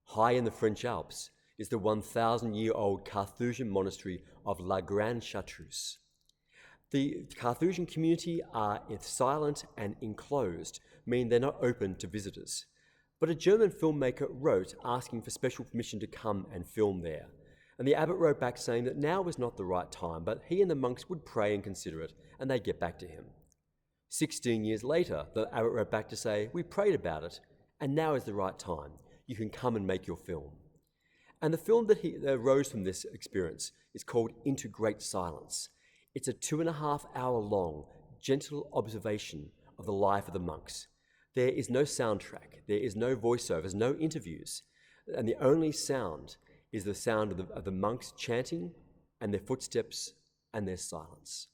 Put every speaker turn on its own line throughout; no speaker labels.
High in the French Alps is the 1,000-year-old Carthusian monastery of La Grande Chartreuse. The Carthusian community are silent and enclosed, meaning they're not open to visitors. But a German filmmaker wrote asking for special permission to come and film there. And the abbot wrote back saying that now was not the right time, but he and the monks would pray and consider it, and they'd get back to him. 16 years later, the abbot wrote back to say, we prayed about it, and now is the right time. You can come and make your film. And the film that arose from this experience is called Into Great Silence. It's a 2.5-hour long, gentle observation of the life of the monks. There is no soundtrack, there is no voiceovers, no interviews, and the only sound is the sound of the monks chanting and their footsteps and their silence.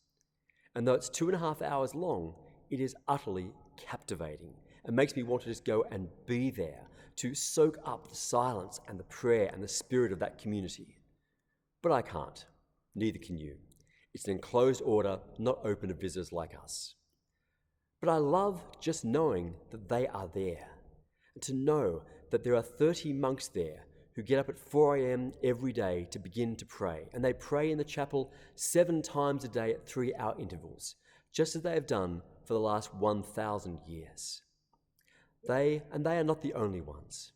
And though it's 2.5 hours long, it is utterly captivating and makes me want to just go and be there, to soak up the silence and the prayer and the spirit of that community. But I can't, neither can you. It's an enclosed order, not open to visitors like us. But I love just knowing that they are there, and to know that there are 30 monks there who get up at 4 a.m. every day to begin to pray. And they pray in the chapel 7 times a day at 3-hour intervals, just as they have done for the last 1,000 years. They are not the only ones.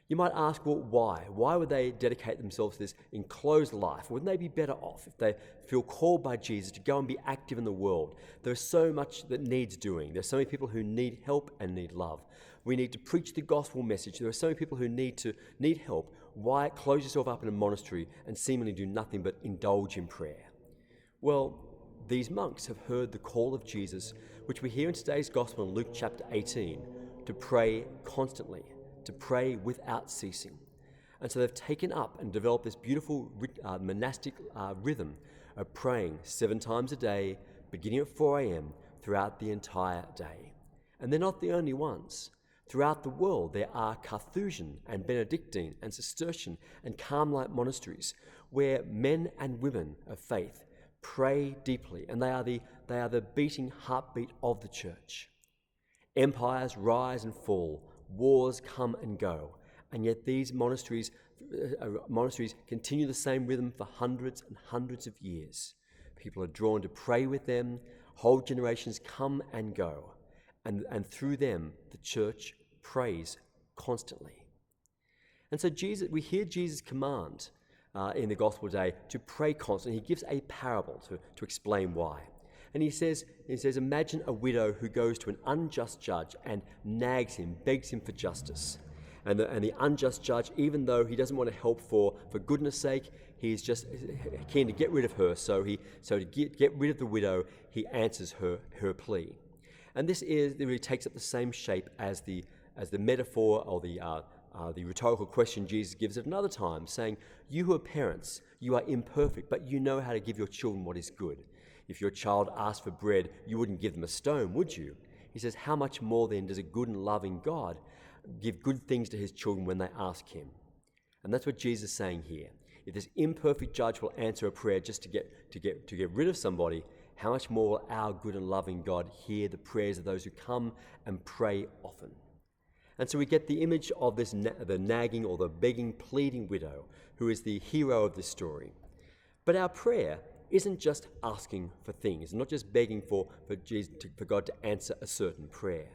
You might ask, well, why? Why would they dedicate themselves to this enclosed life? Wouldn't they be better off if they feel called by Jesus to go and be active in the world? There's so much that needs doing. There's so many people who need help and need love. We need to preach the gospel message. There are so many people who need help. Why close yourself up in a monastery and seemingly do nothing but indulge in prayer? Well, these monks have heard the call of Jesus, which we hear in today's gospel in Luke chapter 18, to pray constantly, to pray without ceasing. And so they've taken up and developed this beautiful monastic rhythm of praying 7 times a day, beginning at 4 a.m. throughout the entire day. And they're not the only ones. Throughout the world, there are Carthusian and Benedictine and Cistercian and Carmelite monasteries where men and women of faith pray deeply, and they are the beating heartbeat of the church. Empires rise and fall, wars come and go, and yet these monasteries continue the same rhythm for hundreds and hundreds of years. People are drawn to pray with them, whole generations come and go, and through them the church prays constantly. And so we hear Jesus' command in the gospel today to pray constantly. He gives a parable to explain why. And he says, imagine a widow who goes to an unjust judge and nags him, begs him for justice. And the unjust judge, even though he doesn't want to help for goodness sake, he's just keen to get rid of her. So to get rid of the widow, he answers her plea. And this really takes up the same shape as the metaphor or the rhetorical question Jesus gives at another time, saying, you who are parents, you are imperfect, but you know how to give your children what is good. If your child asked for bread, you wouldn't give them a stone, would you? He says, how much more then does a good and loving God give good things to his children when they ask him? And that's what Jesus is saying here. If this imperfect judge will answer a prayer just to get rid of somebody, how much more will our good and loving God hear the prayers of those who come and pray often? And so we get the image of this the nagging or the begging, pleading widow who is the hero of this story. But our prayer isn't just asking for things, not just begging for God to answer a certain prayer.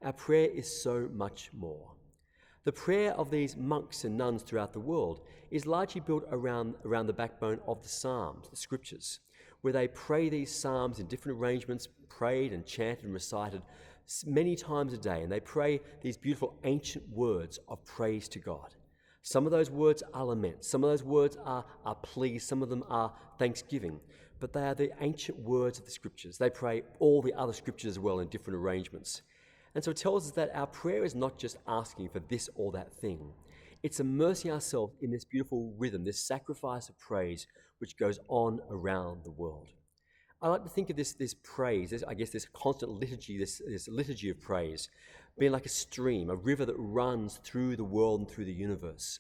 Our prayer is so much more. The prayer of these monks and nuns throughout the world is largely built around the backbone of the Psalms, the scriptures, where they pray these psalms in different arrangements, prayed and chanted and recited many times a day, and they pray these beautiful ancient words of praise to God. Some of those words are lament, some of those words are pleas, some of them are thanksgiving, but they are the ancient words of the scriptures. They pray all the other scriptures as well in different arrangements. And so it tells us that our prayer is not just asking for this or that thing. It's immersing ourselves in this beautiful rhythm, this sacrifice of praise which goes on around the world. I like to think of this praise, this constant liturgy, this liturgy of praise, being like a stream, a river that runs through the world and through the universe.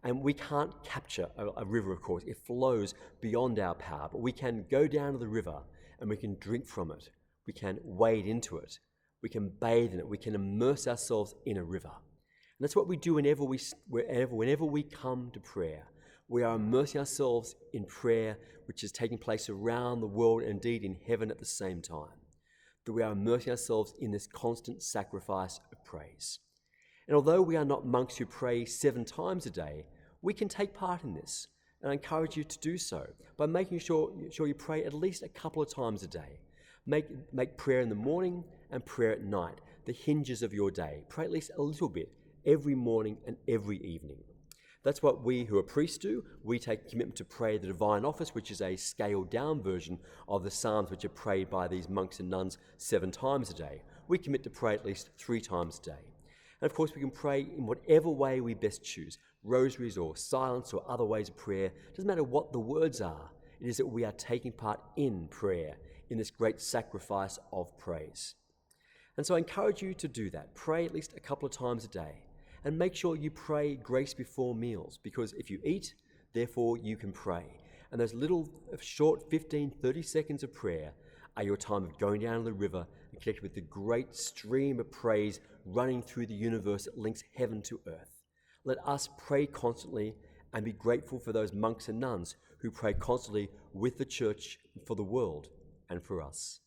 And we can't capture a river, of course. It flows beyond our power, but we can go down to the river and we can drink from it. We can wade into it. We can bathe in it. We can immerse ourselves in a river. And that's what we do whenever we come to prayer. We are immersing ourselves in prayer, which is taking place around the world and indeed in heaven at the same time. That we are immersing ourselves in this constant sacrifice of praise. And although we are not monks who pray 7 times a day, we can take part in this. And I encourage you to do so by making sure you pray at least a couple of times a day. Make prayer in the morning and prayer at night the hinges of your day. Pray at least a little bit every morning and every evening. That's what we who are priests do. We take commitment to pray the divine office, which is a scaled down version of the psalms which are prayed by these monks and nuns 7 times a day. We commit to pray at least 3 times a day. And of course, we can pray in whatever way we best choose, rosaries or silence or other ways of prayer. It doesn't matter what the words are. It is that we are taking part in prayer, in this great sacrifice of praise. And so I encourage you to do that. Pray at least a couple of times a day. And make sure you pray grace before meals, because if you eat, therefore you can pray. And those little short 15, 30 seconds of prayer are your time of going down to the river and connecting with the great stream of praise running through the universe that links heaven to earth. Let us pray constantly and be grateful for those monks and nuns who pray constantly with the church, for the world, and for us.